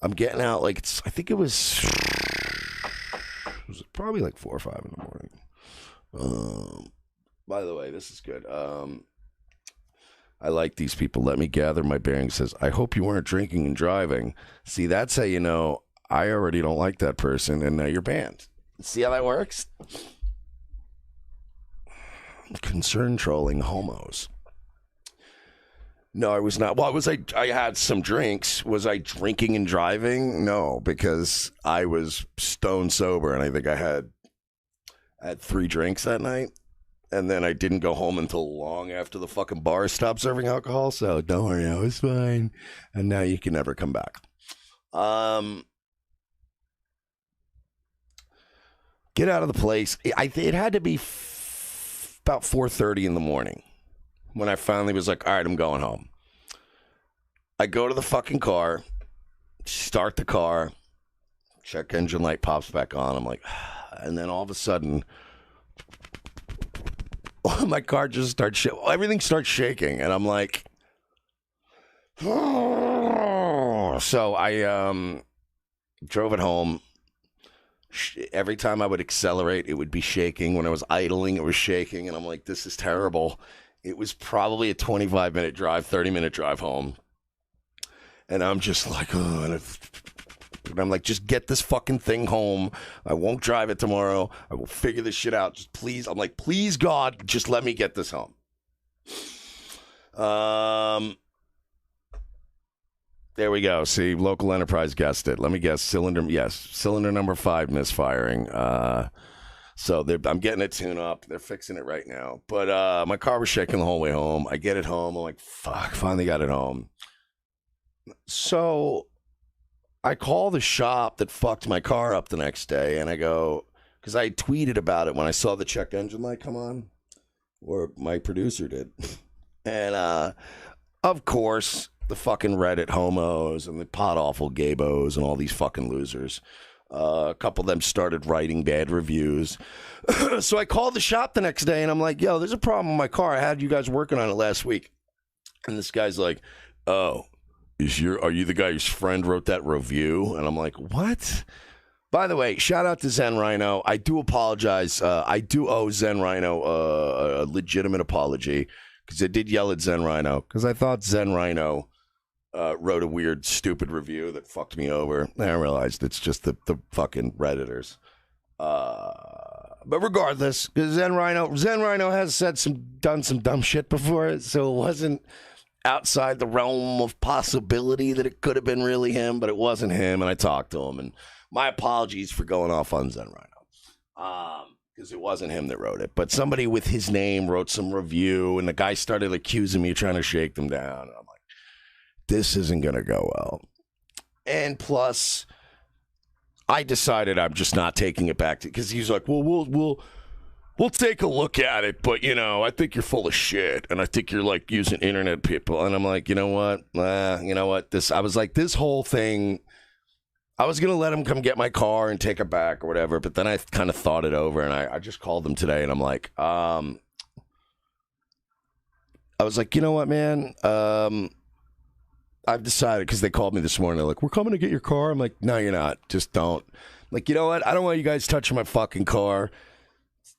I'm getting out like I think it was probably like 4 or 5 in the morning. By the way, this is good. I like these people. Let me gather my bearings. Says, I hope you weren't drinking and driving. See, that's how you know I already don't like that person, and now you're banned. See how that works? Concern trolling homos. No, I was not. Well, I had some drinks. Was I drinking and driving? No, because I was stone sober, and I think I had 3 drinks that night. And then I didn't go home until long after the fucking bar stopped serving alcohol. So don't worry, I was fine. And now you can never come back. Get out of the place. It had to be about 4:30 in the morning when I finally was like, all right, I'm going home. I go to the fucking car, start the car, check engine light pops back on. I'm like, and then all of a sudden, my car just starts everything starts shaking, and I'm like, oh. So I drove it home. Every time I would accelerate, it would be shaking. When I was idling, it was shaking, and I'm like, this is terrible. It was probably a 25-minute drive, 30-minute drive home, and I'm just like, oh, and I'm like, just get this fucking thing home. I won't drive it tomorrow. I will figure this shit out. Just please. I'm like, please, God, just let me get this home. There we go. See, local enterprise guessed it. Let me guess. Cylinder number 5 misfiring. So I'm getting it tuned up. They're fixing it right now. But my car was shaking the whole way home. I get it home. I'm like, fuck, finally got it home. So I call the shop that fucked my car up the next day, and I go, because I tweeted about it when I saw the check engine light come on, or my producer did. And, of course, the fucking Reddit homos and the pot-awful gaybos and all these fucking losers, a couple of them started writing bad reviews. So I called the shop the next day, and I'm like, yo, there's a problem with my car. I had you guys working on it last week. And this guy's like, oh, are you the guy whose friend wrote that review? And I'm like, what? By the way, shout out to Zen Rhino. I do apologize. I do owe Zen Rhino a legitimate apology, because I did yell at Zen Rhino because I thought Zen Rhino wrote a weird, stupid review that fucked me over. And I realized it's just the fucking Redditors. But regardless, because Zen Rhino has done some dumb shit before, so it wasn't outside the realm of possibility that it could have been really him, but it wasn't him, and I talked to him, and my apologies for going off on Zen Rhino, because it wasn't him that wrote it, but somebody with his name wrote some review, and the guy started accusing me of trying to shake them down, and I'm like, this isn't going to go well. And plus, I decided I'm just not taking it back to, because he's like, well, we'll take a look at it, but, I think you're full of shit, and I think you're, like, using internet people. And I'm like, you know what? I was like, this whole thing, I was going to let him come get my car and take it back or whatever, but then I kind of thought it over, and I just called him today, and I'm like, I was like, you know what, man? I've decided, because they called me this morning, they're like, we're coming to get your car. I'm like, no, you're not. Just don't. I'm like, you know what? I don't want you guys touching my fucking car.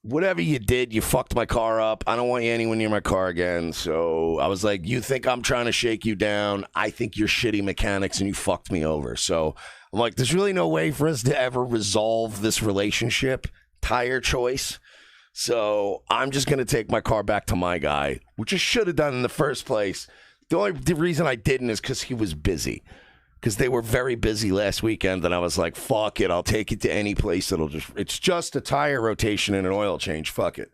Whatever you did, you fucked my car up. I don't want you anywhere near my car again. So I was like, you think I'm trying to shake you down? I think you're shitty mechanics and you fucked me over. So I'm like, there's really no way for us to ever resolve this relationship. Tire choice. So I'm just going to take my car back to my guy, which I should have done in the first place. The reason I didn't is because he was busy. Because they were very busy last weekend, and I was like, fuck it, I'll take it to any place it's just a tire rotation and an oil change, fuck it.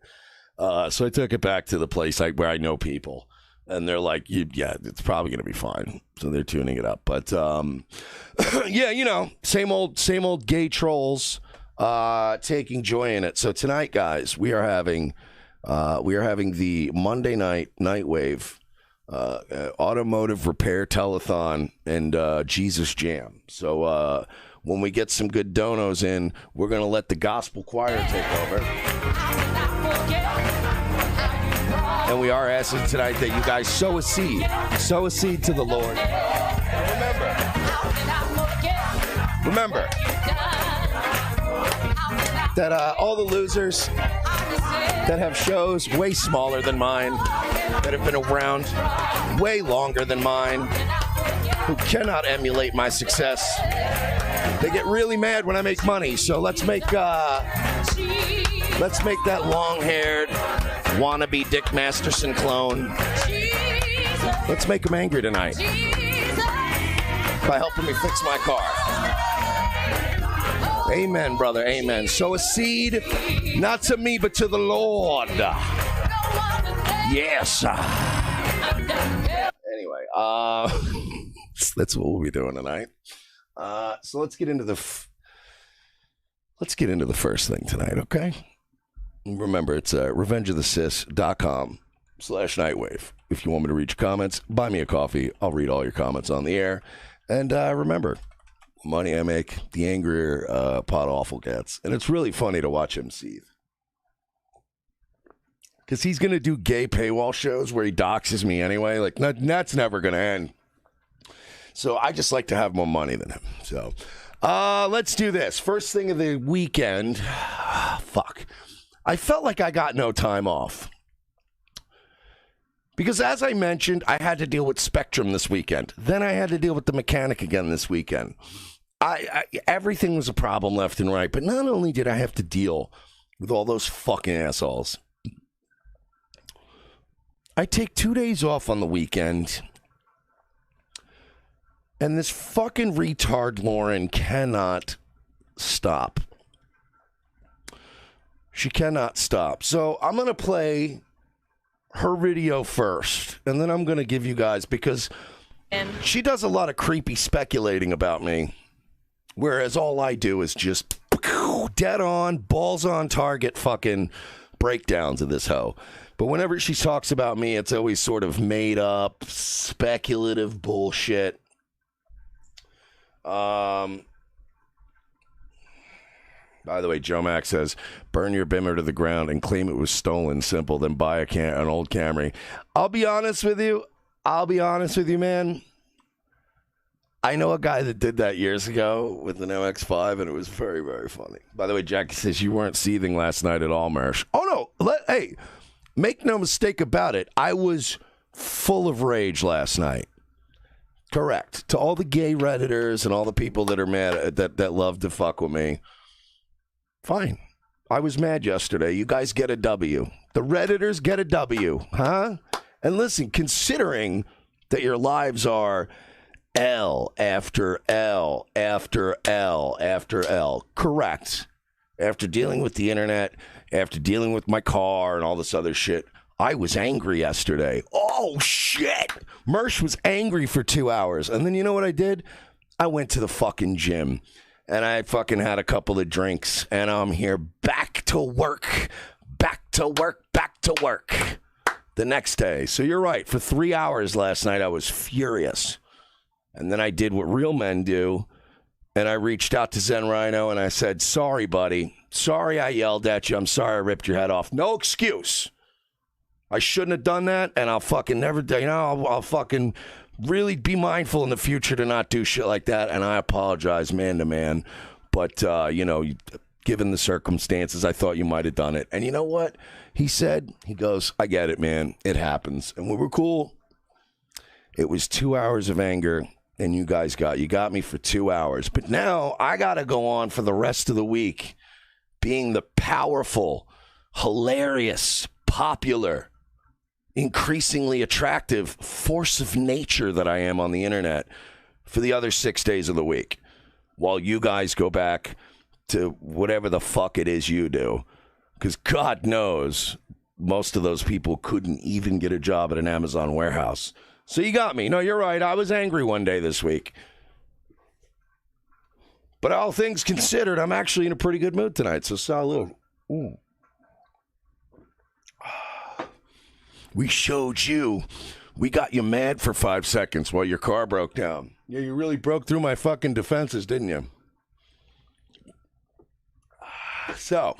So I took it back to the place where I know people, and they're like, yeah, it's probably going to be fine. So they're tuning it up. But, yeah, same old gay trolls taking joy in it. So tonight, guys, we are having the Monday night Nightwave automotive repair telethon and Jesus Jam. So when we get some good donos in, we're going to let the gospel choir take over. And we are asking tonight that you guys sow a seed to the Lord. And remember, remember that all the losers that have shows way smaller than mine, that have been around way longer than mine, who cannot emulate my success, they get really mad when I make money. So let's make that long-haired wannabe Dick Masterson clone. Let's make him angry tonight by helping me fix my car. Amen, brother. Amen. Sow a seed, not to me, but to the Lord. Yes. Anyway, that's what we'll be doing tonight. So let's get into the first thing tonight, okay? Remember, it's revengeofthesis.com/Nightwave. If you want me to read your comments, buy me a coffee. I'll read all your comments on the air. And remember, the money I make, the angrier Pot Awful gets. And it's really funny to watch him seethe. Because he's going to do gay paywall shows where he doxes me anyway. Like, that's never going to end. So I just like to have more money than him. So let's do this. First thing of the weekend. Fuck. I felt like I got no time off. Because as I mentioned, I had to deal with Spectrum this weekend. Then I had to deal with the mechanic again this weekend. Everything was a problem left and right. But not only did I have to deal with all those fucking assholes, I take 2 days off on the weekend. And this fucking retard Lauren cannot stop. She cannot stop. So I'm going to play her video first, and then I'm going to give you guys, because she does a lot of creepy speculating about me, whereas all I do is just dead on, balls on target fucking breakdowns of this hoe. But whenever she talks about me, it's always sort of made up, speculative bullshit. By the way, Joe Max says, burn your Bimmer to the ground and claim it was stolen. Simple, then buy an old Camry. I'll be honest with you, man. I know a guy that did that years ago with an MX-5, and it was very, very funny. By the way, Jackie says you weren't seething last night at all, Mersh. Oh, no. Hey, make no mistake about it. I was full of rage last night. Correct. To all the gay Redditors and all the people that are mad, that love to fuck with me. Fine. I was mad yesterday. You guys get a W. The Redditors get a W, huh? And listen, considering that your lives are L after L after L after L, correct. After dealing with the internet, after dealing with my car and all this other shit, I was angry yesterday. Oh, shit. Mersh was angry for 2 hours. And then you know what I did? I went to the fucking gym. And I fucking had a couple of drinks, and I'm here back to work the next day. So you're right. For 3 hours last night, I was furious. And then I did what real men do, and I reached out to Zen Rhino, and I said, sorry, buddy. Sorry I yelled at you. I'm sorry I ripped your head off. No excuse. I shouldn't have done that, and I'll fucking never, I'll fucking really be mindful in the future to not do shit like that, and I apologize man to man. But, given the circumstances, I thought you might have done it. And you know what? He said, he goes, I get it, man. It happens. And we were cool. It was 2 hours of anger, and you got me for 2 hours. But now I got to go on for the rest of the week being the powerful, hilarious, popular, increasingly attractive force of nature that I am on the internet for the other 6 days of the week, while you guys go back to whatever the fuck it is you do. Because God knows most of those people couldn't even get a job at an Amazon warehouse. So you got me. No, you're right. I was angry one day this week. But all things considered, I'm actually in a pretty good mood tonight. So salud. Ooh. We showed you. We got you mad for 5 seconds while your car broke down. Yeah, you really broke through my fucking defenses, didn't you? So,